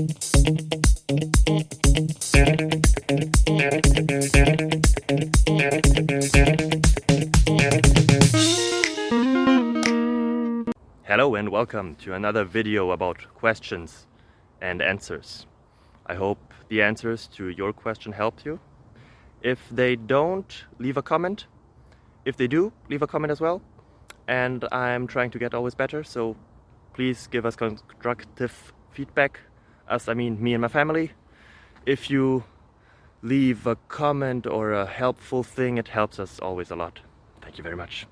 Hello and welcome to another video about questions and answers. I hope the answers to your question helped you. If they don't, leave a comment. If they do, leave a comment as well. And I'm trying to get always better, so please give us constructive feedback. Us, I mean me and my family. If you leave a comment or a helpful thing, it helps us always a lot. Thank you very much.